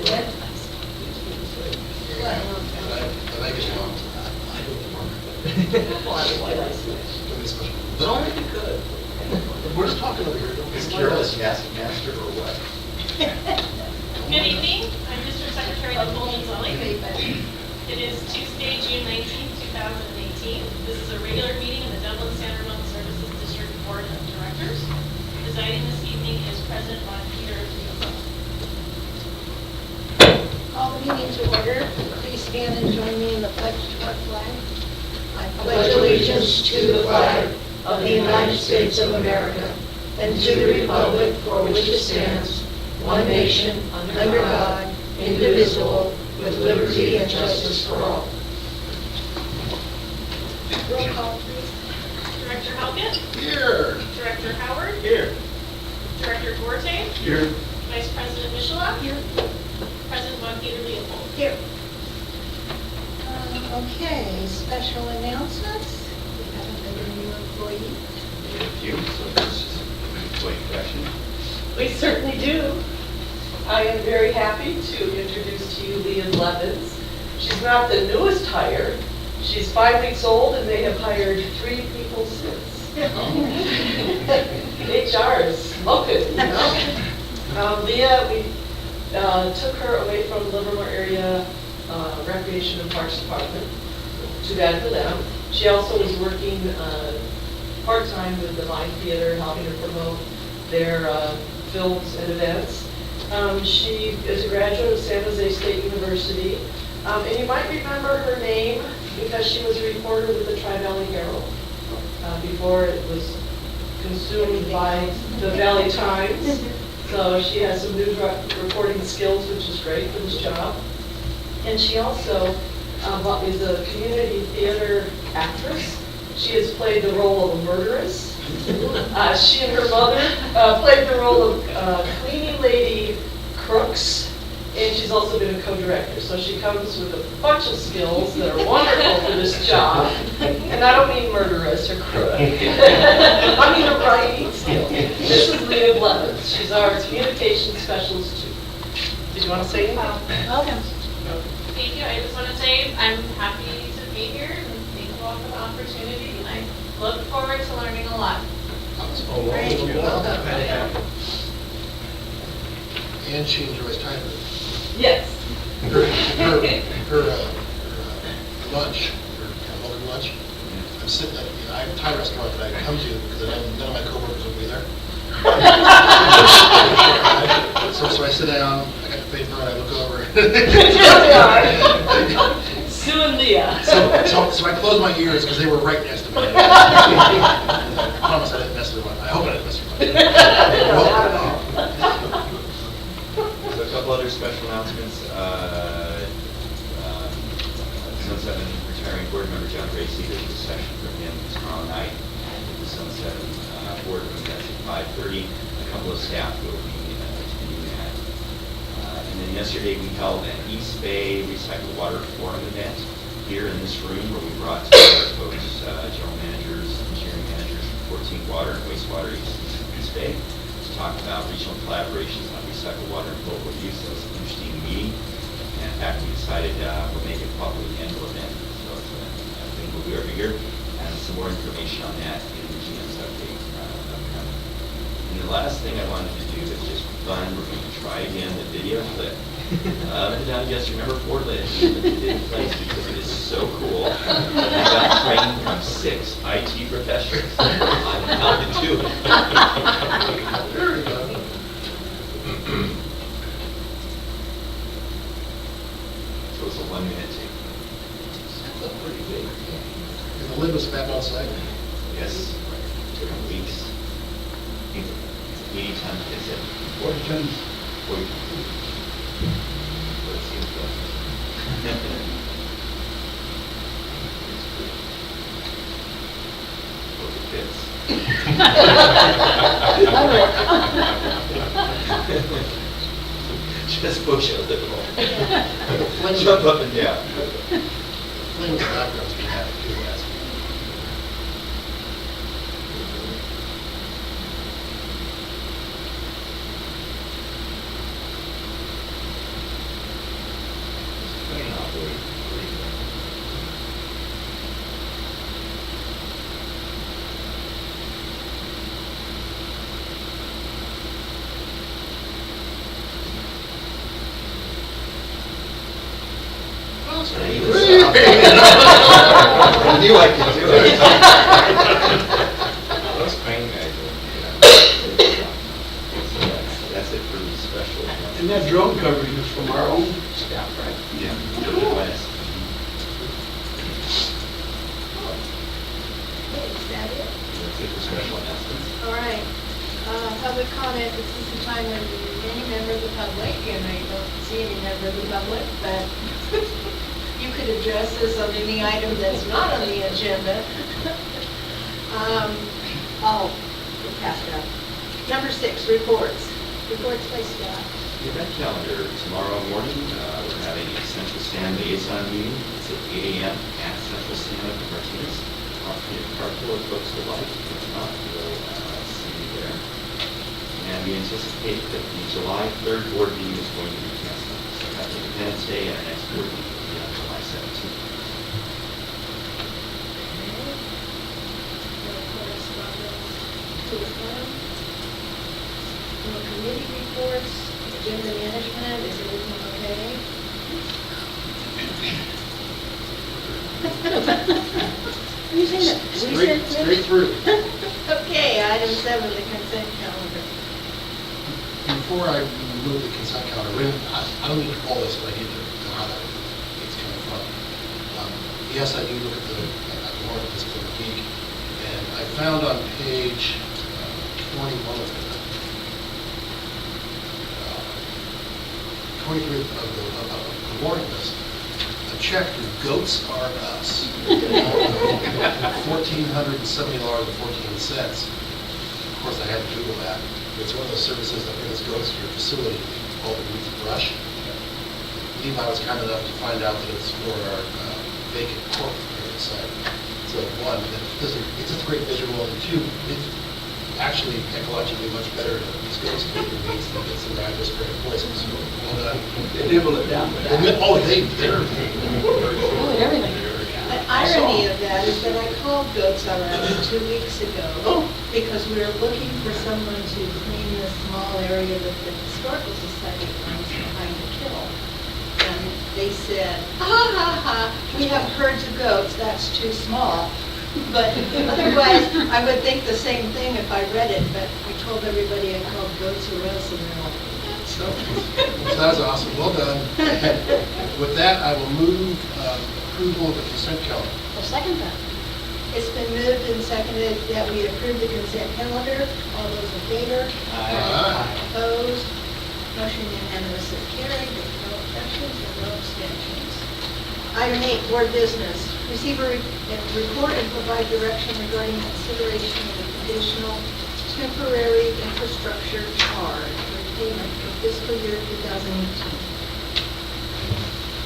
What? The Vegas one. But only if you could. We're just talking over here. Is Careless Master or what? Good evening. I'm District Secretary Nicole Manzelli. It is Tuesday, June 19th, 2018. This is a regular meeting of the Dublin San Ramon Services District Board of Directors. Presiding this evening is President Ron Peter. Call the meeting to order. Please stand and join me in the pledge to our flag. I pledge allegiance to the flag of the United States of America and to the republic for which it stands, one nation, under God, indivisible, with liberty and justice for all. Roll call, please. Director Halkett. Here. Director Howard. Here. Director Duarte. Here. Vice President Michelak. Here. President Von Peter Leopold. Here. Okay, special announcements. We have a new employee. Thank you. So this is employee question. We certainly do. I am very happy to introduce to you Leah Blevins. She's not the newest hire. She's 5 weeks old and they have hired 3 people since. HR is smoking, you know. Leah, we took her away from the Livermore area Recreation and Parks Department. Too bad for them. She also was working part-time with the Line Theater, helping to promote their films and events. She is a graduate of San Jose State University. And you might remember her name because she was a reporter with the Tri-Valley Herald before it was consumed by the Valley Times. So she has some news reporting skills, which is great for this job. And she also is a community theater actress. She has played the role of a murderess. She and her mother played the role of cleaning lady crooks, and she's also been a co-director. So she comes with a bunch of skills that are wonderful for this job. And I don't mean murderess or crook. I mean a writing skill. This is Leah Blevins. She's our communications specialist too. Did you want to say anything? Welcome. Thank you. I just want to say I'm happy to be here and thank you all for the opportunity. And I look forward to learning a lot. Great. And she enjoys time. Yes. Her lunch, her public lunch, I'm sitting at, I have a Thai restaurant that I come to because none of my coworkers will be there. So I sit down, I got the paper, and I look over. Sue and Leah. So I closed my ears because they were right next to me. I promise I didn't mess with them. I hope I didn't mess with them. Not at all. So a couple other special announcements. Sunset retiring board member John Gracie, there's a session for him tomorrow night at the Sunset boardroom. That's at 5:30. A couple of staff will be attending that. And then yesterday we held an East Bay Recycled Water Forum event here in this room where we brought together folks, general managers, engineering managers from 14 water and wastewater East Bay to talk about regional collaborations on recycled water and local use. That was an interesting meeting. And in fact, we decided we'll make it probably an annual event. So it's a thing we'll do every year. And some more information on that in the GM's update upcoming. And the last thing I wanted to do that's just fun, we're going to try again the video clip. Down just remember Portland in place because it is so cool. I got training from 6 IT professionals on how to do it. There we go. So it's a 1-minute tape. That's pretty big. And the lid was back outside. Yes, 2 weeks. 80 tons, is it? 40 tons. 40 tons. Well, it seems like. Hope it fits. Just push it a little. Jump up and down. Playing with the background's being happy too, that's. really great. I knew I could do it. Those crane guys that's it for these special. And that drone coverage is from our own staff, right? Yeah. West. Okay, is that it? That's it for special announcements. All right. Public comment, this is the time when many members of the public, and I don't see any member of the public, but you could address us on any item that's not on the agenda. Oh, we'll pass it up. Number 6, reports. Reports by staff. The event calendar, tomorrow morning, we're having a Central Stand liaison meeting. It's at 8 a.m. at Central Stand at the Martinez. Carpool if folks would like. If not, we'll see you there. And we anticipate that the July 3rd board meeting is going to be canceled. So after Independence Day, our next board meeting will be on July 17th. No correspondence to the firm. No committee reports, agenda management, is everything okay? You said that. Straight through. Okay, item 7, the consent calendar. Before I move the consent calendar, I don't need to pull this, but I need to know how that it's coming from. Yes, I do look at the warrant this week, and I found on page 21 of it, 23 of the warrant list, a check for Goats R Us, $1,470.14. Of course, I had to Google that. It's one of those services that brings goats to your facility, all the weeds and brush. Levi was kind enough to find out that it's for our vacant court site. So one, it's just a great visual, and two, it's actually ecologically much better to these goats to eat the weeds than get some guy just spraying poison. So, well done. They nibble it down. They're Everything. The irony of that is that I called Goats R Us 2 weeks ago because we were looking for someone to clean the small area that the Historical Society owns behind the kill. And they said, we have herds of goats, that's too small. But otherwise, I would think the same thing if I read it, but I told everybody I called Goats R Us and they're like, So that was awesome. Well done. With that, I will move approval of the consent calendar. I'll second that. It's been moved and seconded that we approve the consent calendar. All those in favor? Aye. Opposed? Motion unanimously carried. There's no objections and no abstentions. Item 8, board business. Receive a report and provide direction regarding consideration of additional temporary infrastructure charge for payment for fiscal year 2018.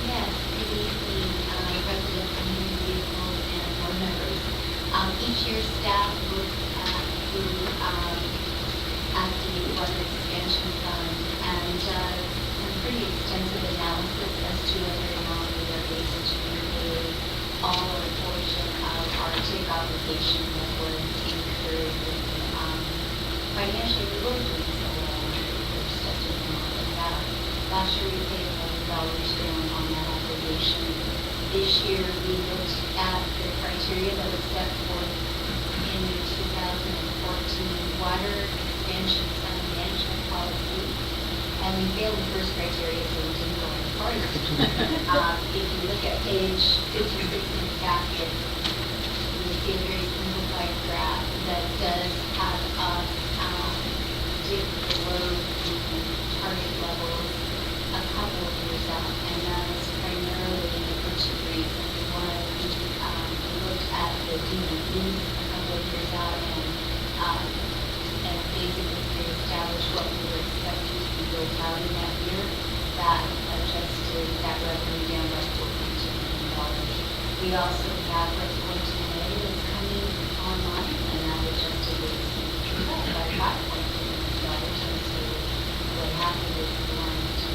Yes, good evening, resident community vehicles and board members. Each year, staff looks at the active water expansion fund and some pretty extensive analysis as to whether or not we are able to repay all or a portion of our TIC obligation that was incurred with financially we were doing so well under the first estimate of that. Last year we paid $1 down on that obligation. This year we looked at the criteria that was set forth in the 2014 water expansion fund management policy. And we failed the first criteria, so we didn't go any farther. If you look at page 56 in the packet, you see a very simplified graph that does have us dip below the target levels a couple of years out, and that is primarily for two reasons. One, we looked at the DMV a couple of years out and basically established what we were expecting to be built out in that year. That adjusted that revenue down by $4.2 million. We also have Reservoir 2A that's coming online, and that adjusted the expenditure by $5.2 million. And so what happened is the line to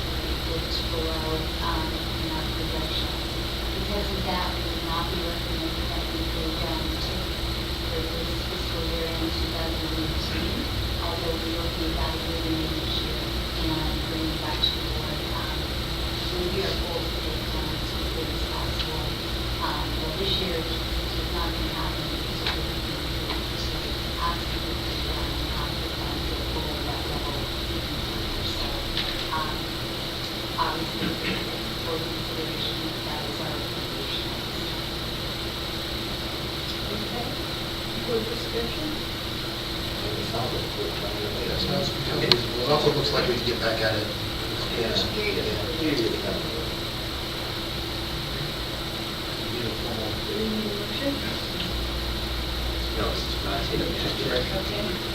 dipped below in our projections. recommended that we go down to for this fiscal year in 2018, although we will be evaluating it each year and bringing it back to the board. We'll be our goals to get it done as quickly as possible. Well, this year it's not going to happen because we're looking to absolutely have the plan to go at that level even further. So, obviously, for consideration, that is our recommendation. Okay. Good discussion? Yeah, sounds reasonable. It also looks like we can get back at it. Period. Need a formal Do we need a motion? No, this is not taking just action.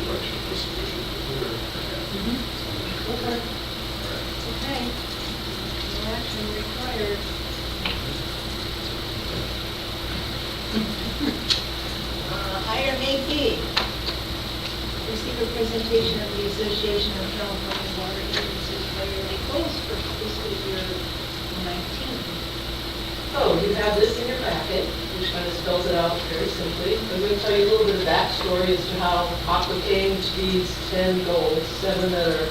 direction. Okay. Okay. No action required. Item 8B. Receive a presentation of the Association of California Water Agencies quarterly goals for fiscal year 19. So you have this in your packet, which kind of spells it out very simply. I'm going to tell you a little bit of backstory as to how Aqua came to these 10 goals, 7 that are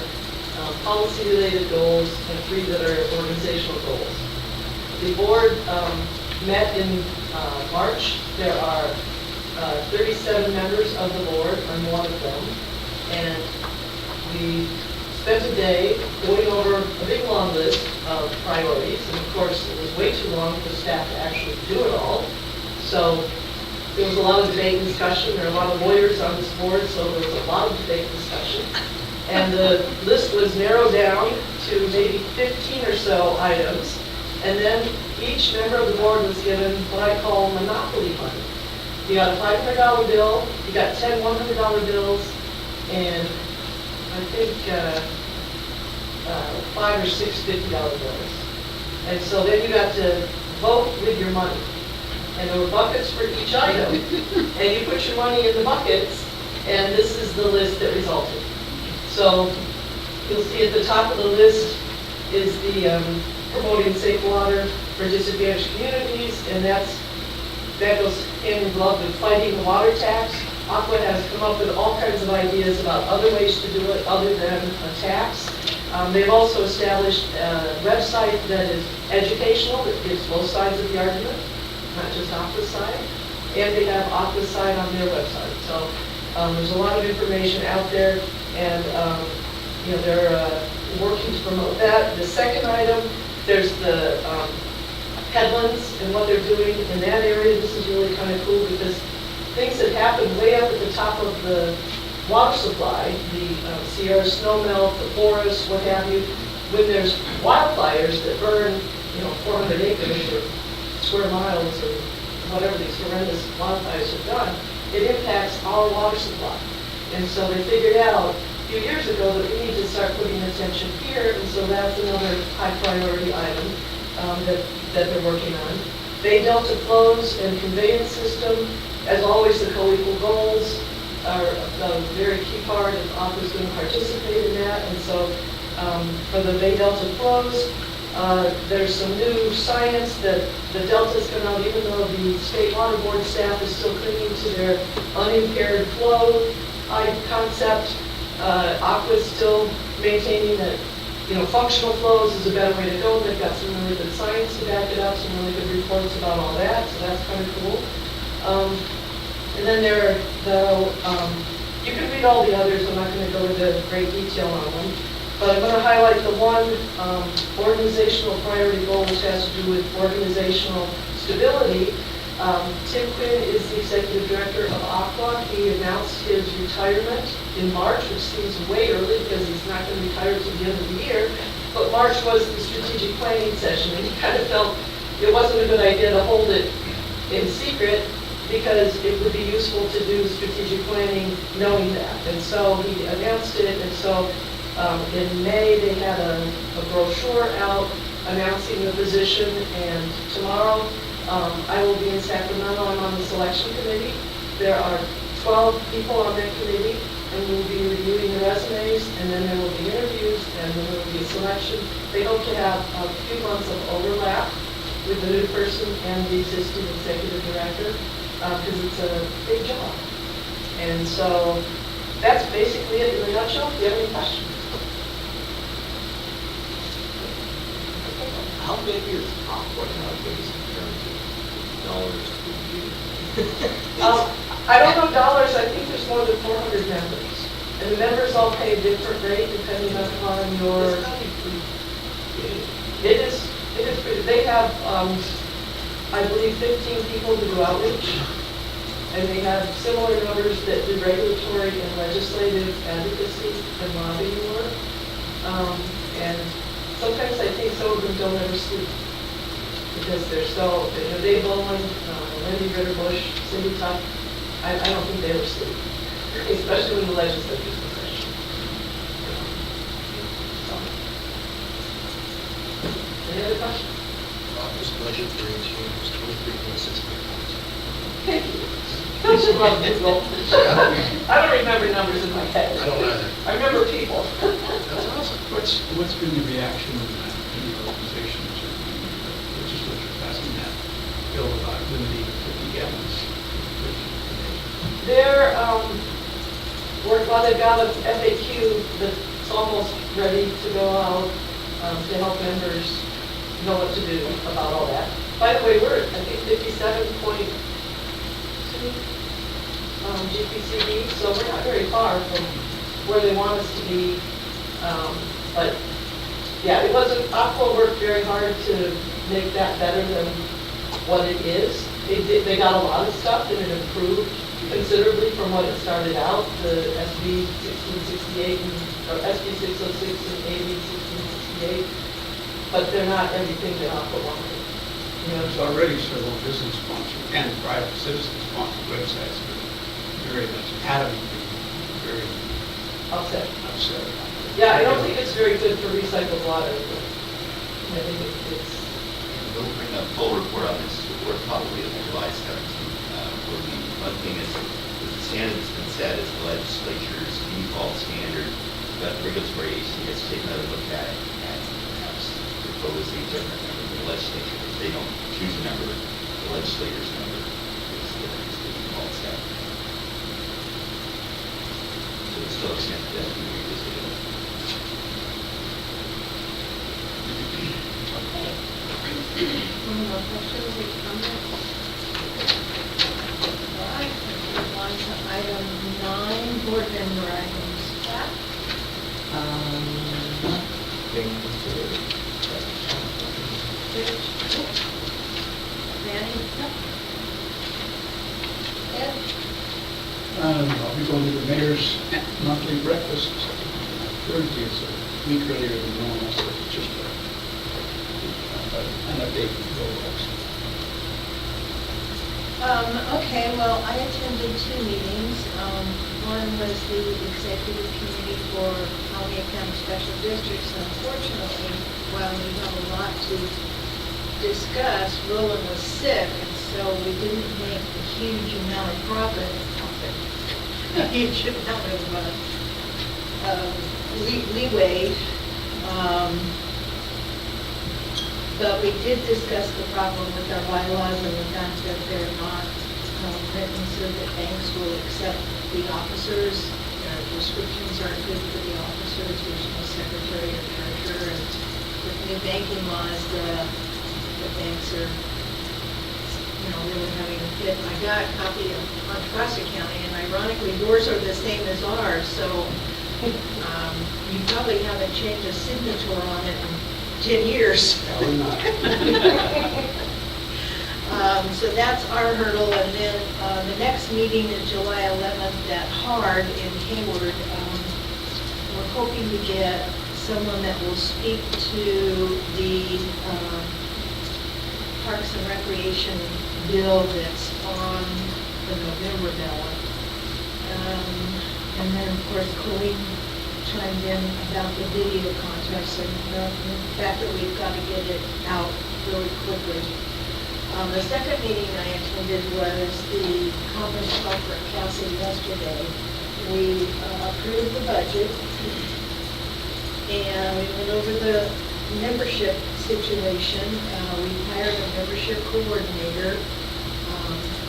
policy-related goals and 3 that are organizational goals. The board met in March. There are 37 members of the board. I'm one of them. And we spent a day going over a big long list of priorities. And of course, it was way too long for staff to actually do it all. So there was a lot of debate and discussion. There are a lot of lawyers on this board, so there was a lot of debate and discussion. And the list was narrowed down to maybe 15 or so items. And then each member of the board was given what I call monopoly money. You got a $500 bill, you got 10 $100 bills, and I think 5 or 6 $50 bills. And so then you got to vote with your money. And there were buckets for each item. And you put your money in the buckets, and this is the list that resulted. So you'll see at the top of the list is the promoting safe water for disadvantaged communities, and that goes hand in glove with fighting the water tax. Aqua has come up with all kinds of ideas about other ways to do it other than a tax. They've also established a website that is educational, that gives both sides of the argument, not just Aqua's side. And they have Aqua's side on their website. So there's a lot of information out there, and they're working to promote that. The second item, there's the headlands and what they're doing in that area. This is really kind of cool because things that happen way up at the top of the water supply, the Sierra snowmelt, the forest, what have you, when there's wildfires that burn, 400 acres or square miles or whatever these horrendous wildfires have done, it impacts our water supply. And so they figured out a few years ago that we need to start putting attention here, and so that's another high priority item that they're working on. Bay Delta flows and conveyance system, as always, the co-equal goals are a very key part, and Aqua's going to participate in that. And so for the Bay Delta flows, there's some new science that the deltas come out, even though the State Water Board staff is still clinging to their unimpaired flow concept. Aqua's still maintaining that functional flows is a better way to go. They've got some really good science to back it up, some really good reports about all that, so that's kind of cool. And then you can read all the others. I'm not going to go into great detail on them, but I'm going to highlight the one organizational priority goal, which has to do with organizational stability. Tim Quinn is the executive director of Aqua. He announced his retirement in March, which seems way early because he's not going to retire till the end of the year. But March was the strategic planning session, and he kind of felt it wasn't a good idea to hold it in secret because it would be useful to do strategic planning knowing that. And so he announced it, and so in May they had a brochure out announcing the position, and tomorrow I will be in Sacramento. I'm on the selection committee. There are 12 people on that committee, and we'll be reviewing the resumes, and then there will be interviews, and then there will be a selection. They hope to have a few months of overlap with the new person and the existing executive director, because it's a big job. And so that's basically it in a nutshell. Do you have any questions? How big is Aqua nowadays in terms of dollars per year? I don't know dollars, I think there's more than 400 members. And the members all pay a different rate depending upon your, It's gotta be pretty big. it is pretty, they have, I believe 15 people who do outreach. And they have similar numbers that do regulatory and legislative advocacy and lobbying work. And sometimes I think some of them don't ever sleep because they're so, you know, Dave Bowman, Wendy Ritter-Bush, Cindy Tuck, I don't think they ever sleep, especially when the legislature's in session. Any other questions? Office budget for 18 was 23.6 million. Thank you. Don't you love Google? I don't remember numbers in my head. I don't either. I remember people. That's awesome. What's been the reaction in the organizations or the legislature passing that bill about limiting 50 gallons? They're, well, they've got an FAQ that's almost ready to go out to help members know what to do about all that. By the way, we're at, I think, 57.2 GPCD, so we're not very far from where they want us to be. But, yeah, it wasn't, Aqua worked very hard to make that better than what it is. They got a lot of stuff and it improved considerably from what it started out, the SB 1668, or SB 606 and AB 1668, but they're not everything that Aqua wanted. You know, There's already several business-sponsored and private citizen-sponsored websites that are very much adamant, very upset. upset. Yeah, I don't think it's very good for recycled water. I think it's, We'll bring a full report on this report probably on July 17th. Will be one thing is the standard that's been set is the legislature's default standard, but regulatory agency has taken another look at it and perhaps propose a different number than the legislature. If they don't choose a number, the legislator's number is the default set. So it's still a chance that we revisit it. Any more questions or comments? All right, let's move on to item 9, board member items. Pat? Nothing to, Rich? Manny? Ed? I'll be going to the mayor's monthly breakfast Thursday. It's a week earlier than normal, so it's just an update. Okay, well, I attended 2 meetings. One was the executive committee for Alameda County Special Districts. Unfortunately, while we have a lot to discuss, Roland was sick, and so we didn't make a huge amount of profit, a huge amount of leeway. But we did discuss the problem with our bylaws and the fact that they're not written so that banks will accept the officers. Their descriptions aren't good for the officers. There's no secretary or treasurer. And with new banking laws, the banks are, really having a fit. I got a copy of Contra Costa County, and ironically, yours are the same as ours. So you probably haven't changed a signature on it in 10 years. Probably not. So that's our hurdle, and then the next meeting is July 11th at Hard in Hayward. We're hoping to get someone that will speak to the Parks and Recreation bill that's on the November ballot. And then, of course, Colleen chimed in about the video contest and the fact that we've got to get it out really quickly. The second meeting I attended was the conference call for Cassie yesterday. We approved the budget, and we went over the membership situation. We hired a membership coordinator,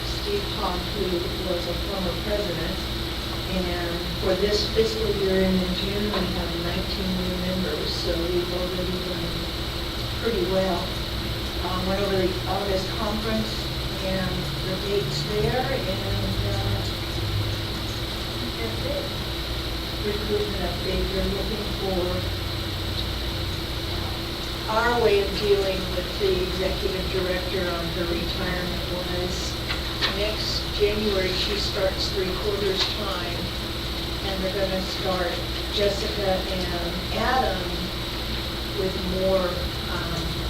Steve Hawk, who was a former president. And for this fiscal year in June, we have 19 new members, so we've already done pretty well. Went over the August conference and the dates there, and that's it. Recruitment update, you're looking for our way of dealing with the executive director on her retirement was next January, she starts 3/4 time, and they're going to start Jessica and Adam with more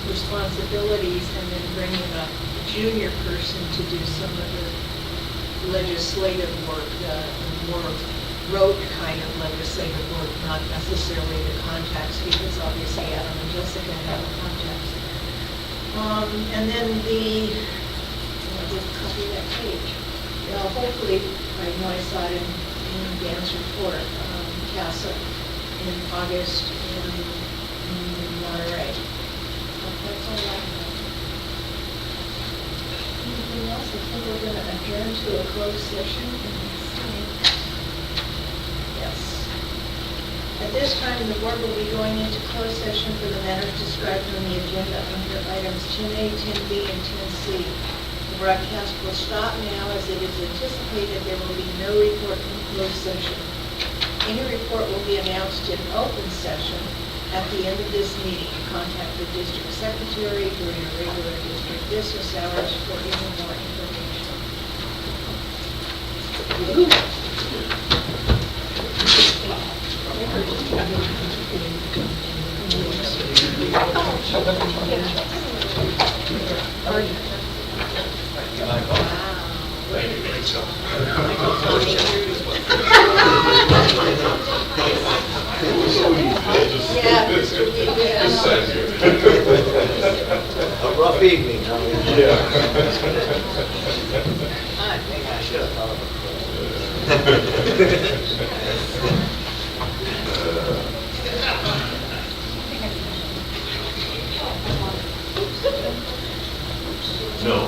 responsibilities, and then bringing a junior person to do some of the legislative work, more rote kind of legislative work, not necessarily the contacts, because obviously Adam and Jessica have contacts. And then just copy that page. Hopefully, I know I saw it in Dan's report, CASA in August in Monterey. That's all I have. Anything else? I think we're going to adjourn to a closed session. Yes. At this time, the board will be going into closed session for the matters described on the agenda under items 10A, 10B, and 10C. The broadcast will stop now, as it is anticipated there will be no report from closed session. Any report will be announced in open session at the end of this meeting. Contact the district secretary during your regular district business hours for even more information. Yeah, Mr. A rough evening, huh? I think I should have thought of No.